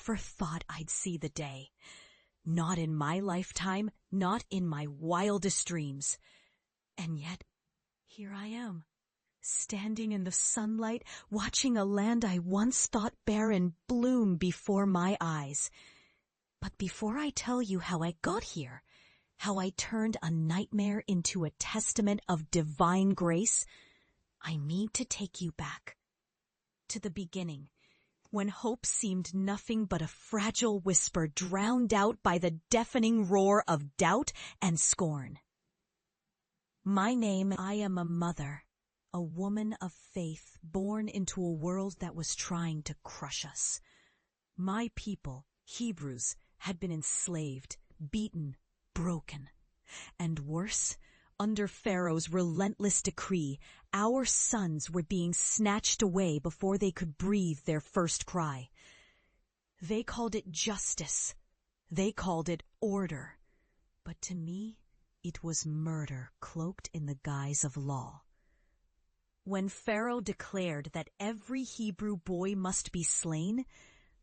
never thought I'd see the day. Not in my lifetime, not in my wildest dreams. And yet, here I am, standing in the sunlight, watching a land I once thought barren bloom before my eyes. But before I tell you how I got here, how I turned a nightmare into a testament of divine grace, I need to take you back to the beginning, when hope seemed nothing but a fragile whisper drowned out by the deafening roar of doubt and scorn. My name, I am a mother, a woman of faith born into a world that was trying to crush us. My people, Hebrews, had been enslaved, beaten, broken. And worse, under Pharaoh's relentless decree, our sons were being snatched away before they could breathe their first cry. They called it justice. They called it order. But to me, it was murder cloaked in the guise of law. When Pharaoh declared that every Hebrew boy must be slain,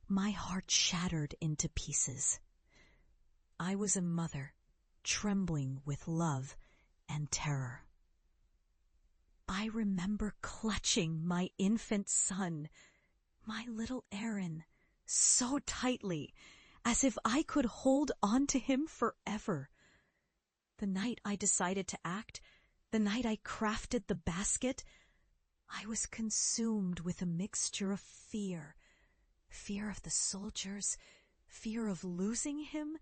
my heart shattered into pieces. I was a mother, trembling with love and terror. I remember clutching my infant son, my little Aaron, so tightly, as if I could hold on to him forever. The night I decided to act, the night I crafted the basket, I was consumed with a mixture of fear. Fear of the soldiers, fear of losing him,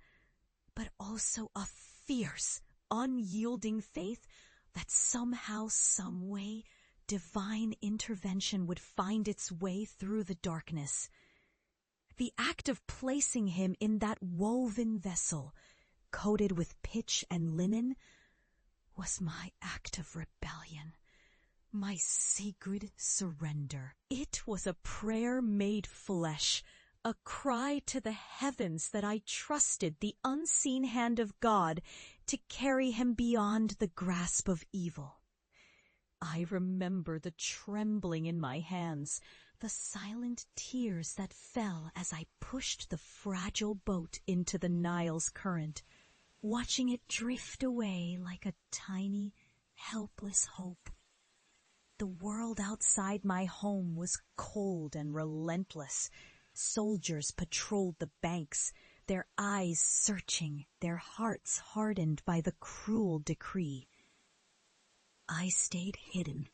but also a fierce, unyielding faith that somehow, some way, divine intervention would find its way through the darkness. The act of placing him in that woven vessel, coated with pitch and linen, was my act of rebellion, my sacred surrender. It was a prayer made flesh, a cry to the heavens that I trusted the unseen hand of God to carry him beyond the grasp of evil. I remember the trembling in my hands, the silent tears that fell as I pushed the fragile boat into the Nile's current, watching it drift away like a tiny, helpless hope. The world outside my home was cold and relentless. Soldiers patrolled the banks, their eyes searching, their hearts hardened by the cruel decree. I stayed hidden,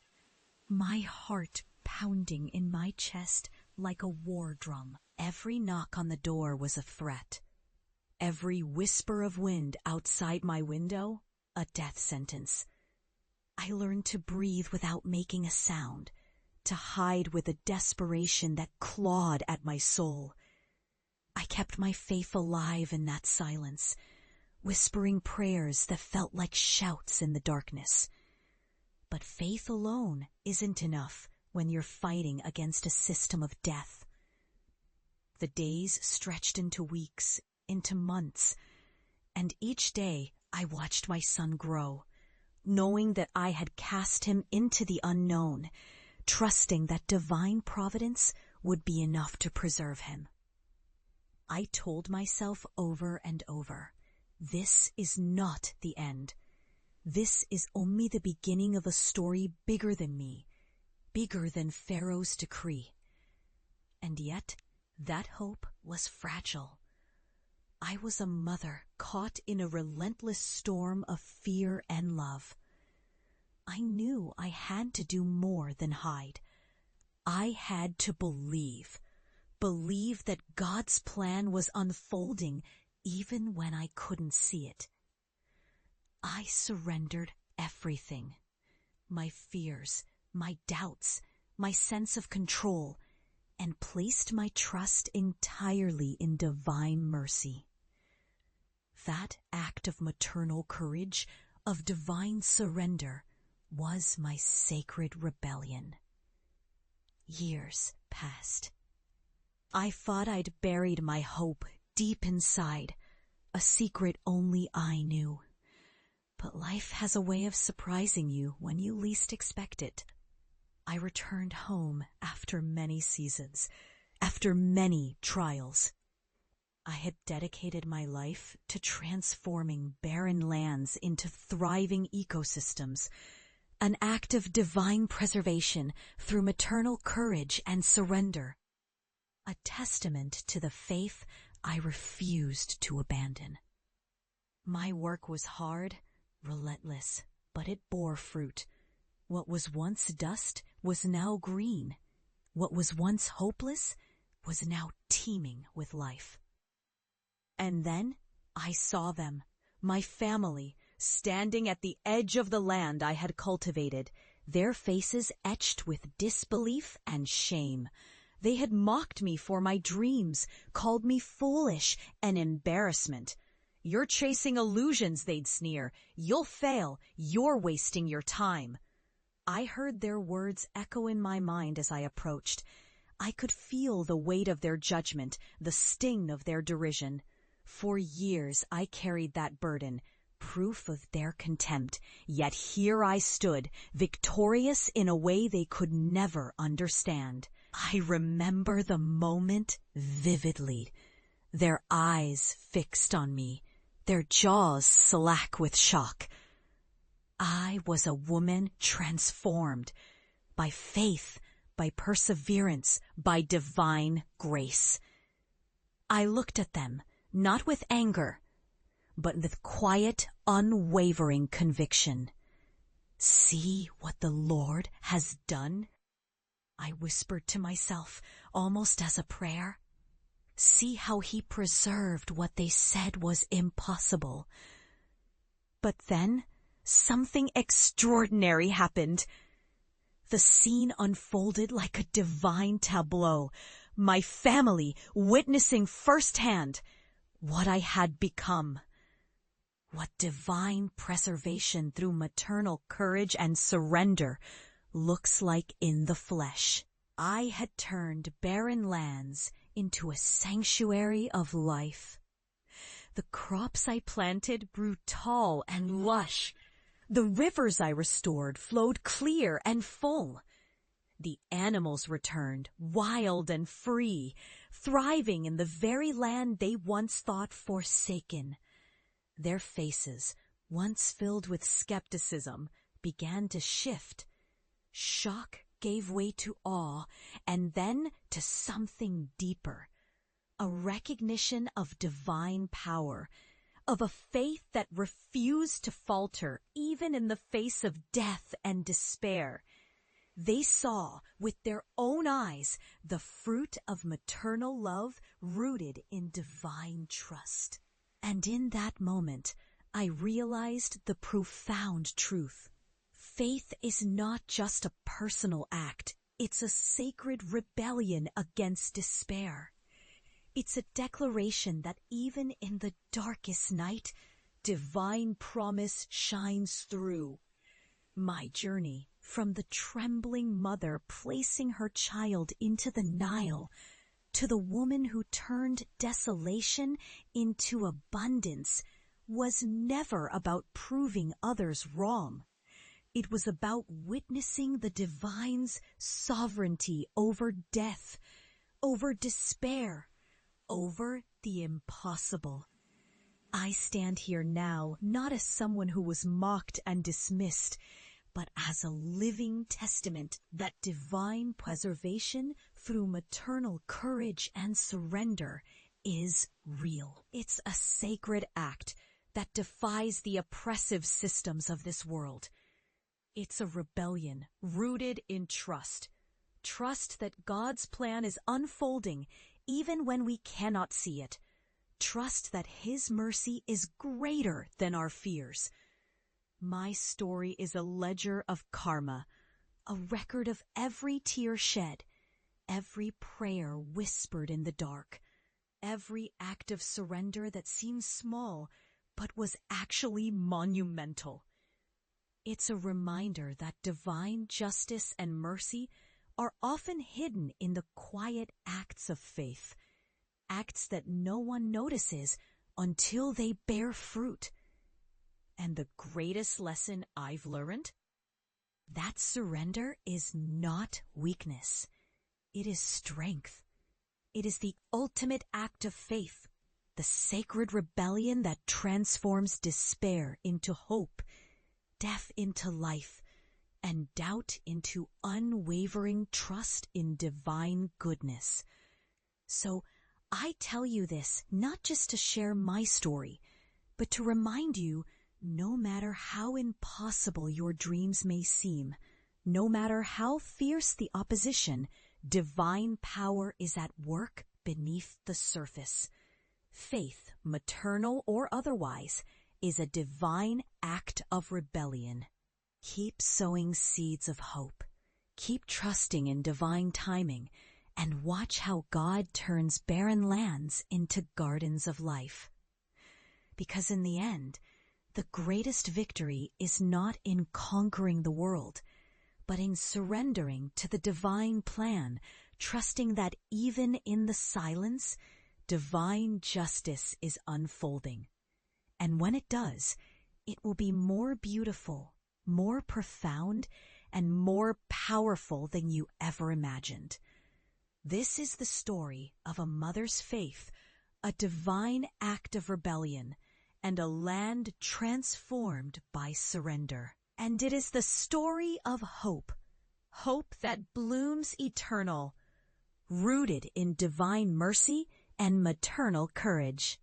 my heart pounding in my chest like a war drum. Every knock on the door was a threat. Every whisper of wind outside my window, a death sentence. I learned to breathe without making a sound, to hide with a desperation that clawed at my soul. I kept my faith alive in that silence, whispering prayers that felt like shouts in the darkness. But faith alone isn't enough when you're fighting against a system of death. The days stretched into weeks, into months, and each day I watched my son grow, knowing that I had cast him into the unknown, trusting that divine providence would be enough to preserve him. I told myself over and over, this is not the end. This is only the beginning of a story bigger than me, bigger than Pharaoh's decree. And yet, that hope was fragile. I was a mother caught in a relentless storm of fear and love. I knew I had to do more than hide. I had to believe that God's plan was unfolding even when I couldn't see it. I surrendered everything. My fears, my doubts, my sense of control, and placed my trust entirely in divine mercy. That act of maternal courage, of divine surrender, was my sacred rebellion. Years passed. I thought I'd buried my hope deep inside, a secret only I knew. But life has a way of surprising you when you least expect it. I returned home after many seasons, after many trials. I had dedicated my life to transforming barren lands into thriving ecosystems, an act of divine preservation through maternal courage and surrender, a testament to the faith I refused to abandon. My work was hard, relentless, but it bore fruit. What was once dust was now green. What was once hopeless was now teeming with life. And then I saw them, my family, standing at the edge of the land I had cultivated, their faces etched with disbelief and shame. They had mocked me for my dreams, called me foolish, an embarrassment. "You're chasing illusions," they'd sneer. "You'll fail. You're wasting your time." I heard their words echo in my mind as I approached. I could feel the weight of their judgment, the sting of their derision. For years I carried that burden, proof of their contempt, yet here I stood, victorious in a way they could never understand. I remember the moment vividly, their eyes fixed on me, their jaws slack with shock. I was a woman transformed by faith, by perseverance, by divine grace. I looked at them, not with anger, but with quiet, unwavering conviction. "See what the Lord has done?" I whispered to myself, almost as a prayer. "See how he preserved what they said was impossible." But then something extraordinary happened. The scene unfolded like a divine tableau, my family witnessing firsthand what I had become. What divine preservation through maternal courage and surrender looks like in the flesh. I had turned barren lands into a sanctuary of life. The crops I planted grew tall and lush. The rivers I restored flowed clear and full. The animals returned, wild and free, thriving in the very land they once thought forsaken. Their faces, once filled with skepticism, began to shift. Shock gave way to awe, and then to something deeper. A recognition of divine power, of a faith that refused to falter even in the face of death and despair. They saw with their own eyes the fruit of maternal love rooted in divine trust. And in that moment, I realized the profound truth. Faith is not just a personal act. It's a sacred rebellion against despair. It's a declaration that even in the darkest night, divine promise shines through. My journey from the trembling mother placing her child into the Nile to the woman who turned desolation into abundance was never about proving others wrong. It was about witnessing the divine's sovereignty over death, over despair, over the impossible. I stand here now not as someone who was mocked and dismissed, but as a living testament that divine preservation through maternal courage and surrender is real. It's a sacred act that defies the oppressive systems of this world. It's a rebellion rooted in trust. Trust that God's plan is unfolding even when we cannot see it. Trust that His mercy is greater than our fears. My story is a ledger of karma, a record of every tear shed, every prayer whispered in the dark, every act of surrender that seemed small but was actually monumental. It's a reminder that divine justice and mercy are often hidden in the quiet acts of faith, acts that no one notices until they bear fruit. And the greatest lesson I've learned? That surrender is not weakness. It is strength. It is the ultimate act of faith. the sacred rebellion that transforms despair into hope, death into life, and doubt into unwavering trust in divine goodness. So I tell you this not just to share my story, but to remind you, no matter how impossible your dreams may seem, no matter how fierce the opposition, divine power is at work beneath the surface. Faith, maternal or otherwise, is a divine act of rebellion. Keep sowing seeds of hope. Keep trusting in divine timing, and watch how God turns barren lands into gardens of life. Because in the end, the greatest victory is not in conquering the world, but in surrendering to the divine plan, trusting that even in the silence, divine justice is unfolding. And when it does, it will be more beautiful, more profound, and more powerful than you ever imagined. This is the story of a mother's faith, a divine act of rebellion, and a land transformed by surrender. And it is the story of hope, hope that blooms eternal, rooted in divine mercy and maternal courage.